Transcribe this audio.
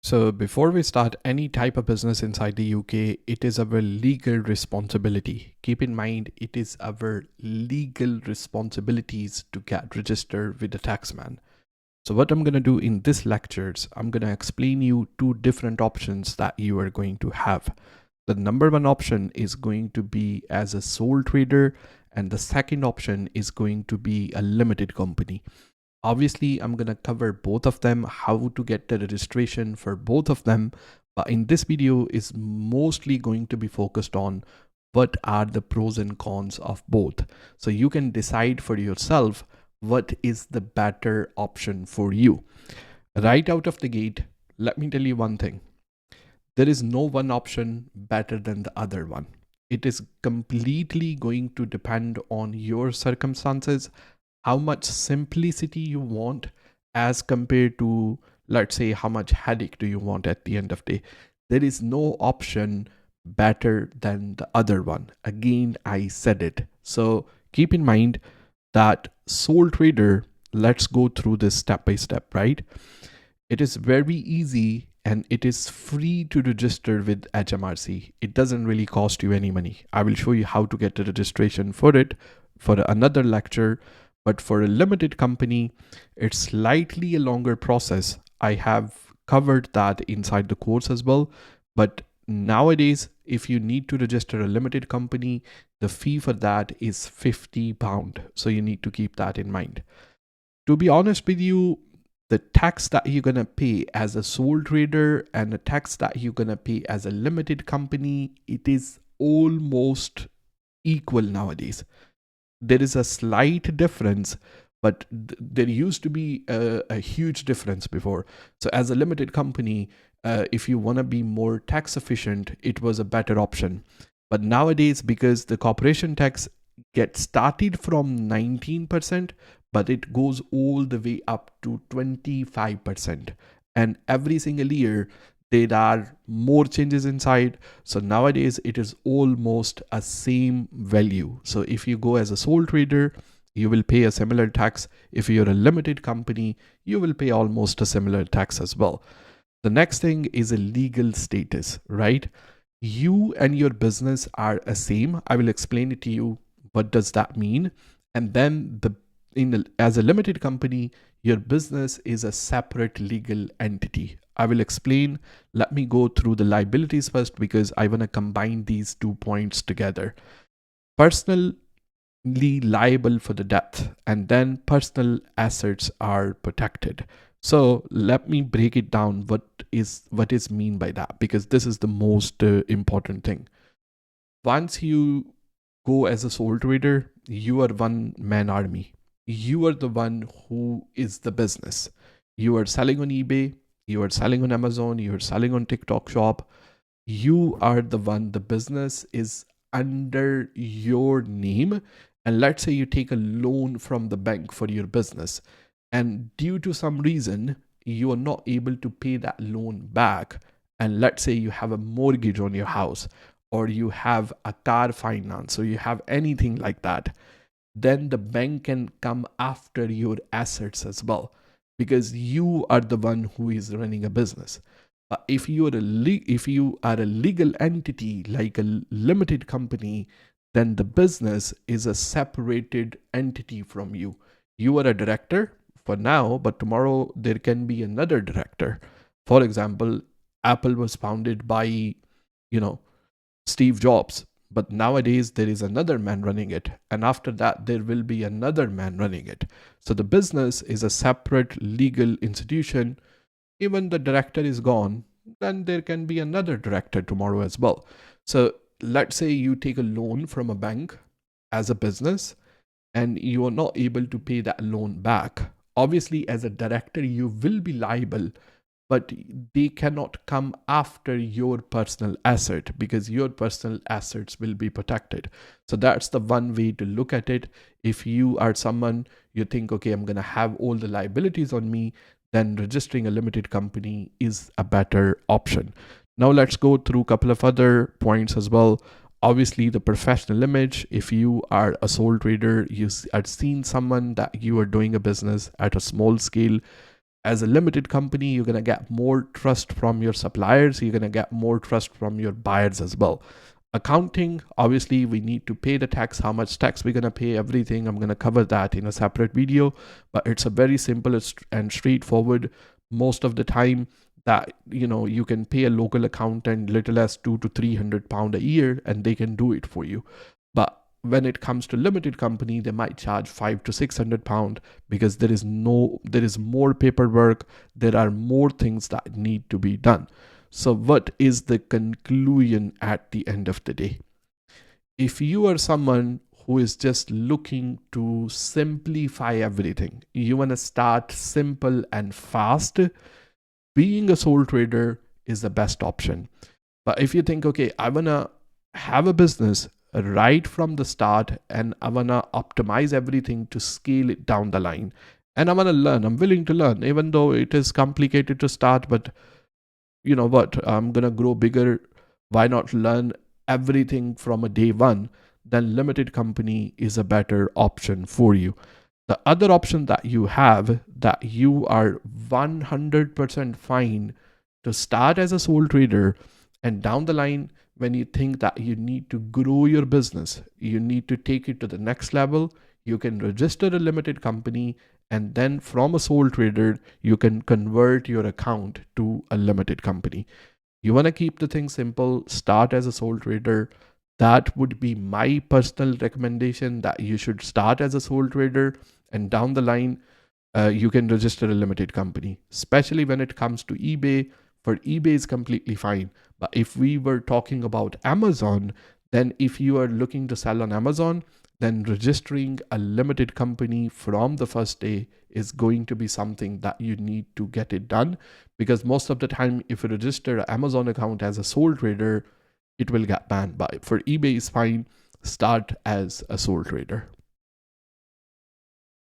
So before we start any type of business inside the UK, it is our legal responsibility. Keep in mind, it is our legal responsibilities to get registered with the taxman. So what I'm going to do in this lectures, I'm going to explain you two different options that you are going to have. The number one option is going to be as a sole trader, and the second option is going to be a limited company. Obviously, I'm going to cover both of them, how to get the registration for both of them. But in this video is mostly going to be focused on what are the pros and cons of both. So you can decide for yourself what is the better option for you. Right out of the gate, let me tell you one thing. There is no one option better than the other one. It is completely going to depend on your circumstances, how much simplicity you want as compared to, let's say, how much headache do you want at the end of the day. There is no option better than the other one. Again, I said it. So keep in mind that sole trader, let's go through this step by step, right? It is very easy and it is free to register with HMRC. It doesn't really cost you any money. I will show you how to get the registration for it for another lecture. But for a limited company, it's slightly a longer process. I have covered that inside the course as well. But nowadays, if you need to register a limited company, the fee for that is £50. So you need to keep that in mind. To be honest with you, the tax that you're going to pay as a sole trader and the tax that you're going to pay as a limited company, it is almost equal nowadays. There is a slight difference, but there used to be a huge difference before. So as a limited company, if you want to be more tax efficient, it was a better option. But nowadays, because the corporation tax gets started from 19%, but it goes all the way up to 25%. And every single year, there are more changes inside. So nowadays it is almost a same value. So if you go as a sole trader, you will pay a similar tax. If you're a limited company, you will pay almost a similar tax as well. The next thing is a legal status, right? You and your business are the same. I will explain it to you. What does that mean? And then as a limited company, your business is a separate legal entity. I will explain. Let me go through the liabilities first because I want to combine these 2 points together. Personally liable for the death, and then personal assets are protected. So let me break it down. What is mean by that? Because this is the most important thing. Once you go as a sole trader, you are one man army. You are the one who is the business. You are selling on eBay, you are selling on Amazon, you are selling on TikTok shop. You are the one, the business is under your name. And let's say you take a loan from the bank for your business, and due to some reason, you are not able to pay that loan back. And let's say you have a mortgage on your house, or you have a car finance, or you have anything like that, then the bank can come after your assets as well, because you are the one who is running a business. But if you are a legal entity like a limited company, then the business is a separated entity from you. You are a director for now, but tomorrow there can be another director. For example, Apple was founded by, Steve Jobs. But nowadays there is another man running it. And after that, there will be another man running it. So the business is a separate legal institution. Even the director is gone, then there can be another director tomorrow as well. So let's say you take a loan from a bank as a business and you are not able to pay that loan back. Obviously, as a director, you will be liable, but they cannot come after your personal asset because your personal assets will be protected. So that's the one way to look at it. If you are someone, you think, okay, I'm going to have all the liabilities on me, then registering a limited company is a better option. Now let's go through a couple of other points as well. Obviously, the professional image. If you are a sole trader, you are seen someone that you are doing a business at a small scale, As a limited company, you're going to get more trust from your suppliers. You're going to get more trust from your buyers as well. Accounting, obviously, we need to pay the tax, how much tax we're going to pay, everything. I'm going to cover that in a separate video, but it's a very simple and straightforward. Most of the time that, you can pay a local accountant little as £200 to £300 a year, and they can do it for you. But when it comes to limited company, they might charge £500 to £600 because there is more paperwork. There are more things that need to be done. So what is the conclusion at the end of the day? If you are someone who is just looking to simplify everything, you want to start simple and fast, being a sole trader is the best option. But if you think, okay, I want to have a business right from the start and I want to optimize everything to scale it down the line, and I want to learn, I'm willing to learn, even though it is complicated to start, but you know what, I'm going to grow bigger. Why not learn everything from a day one? Then limited company is a better option for you. The other option that you have, that you are 100% fine to start as a sole trader, and down the line, when you think that you need to grow your business, you need to take it to the next level, you can register a limited company, and then from a sole trader, you can convert your account to a limited company. You want to keep the thing simple, start as a sole trader. That would be my personal recommendation, that you should start as a sole trader, and down the line, you can register a limited company, especially when it comes to eBay. For eBay is completely fine. But if we were talking about Amazon, then if you are looking to sell on Amazon, then registering a limited company from the first day is going to be something that you need to get it done, because most of the time, if you register an Amazon account as a sole trader, it will get banned. But for eBay is fine, start as a sole trader.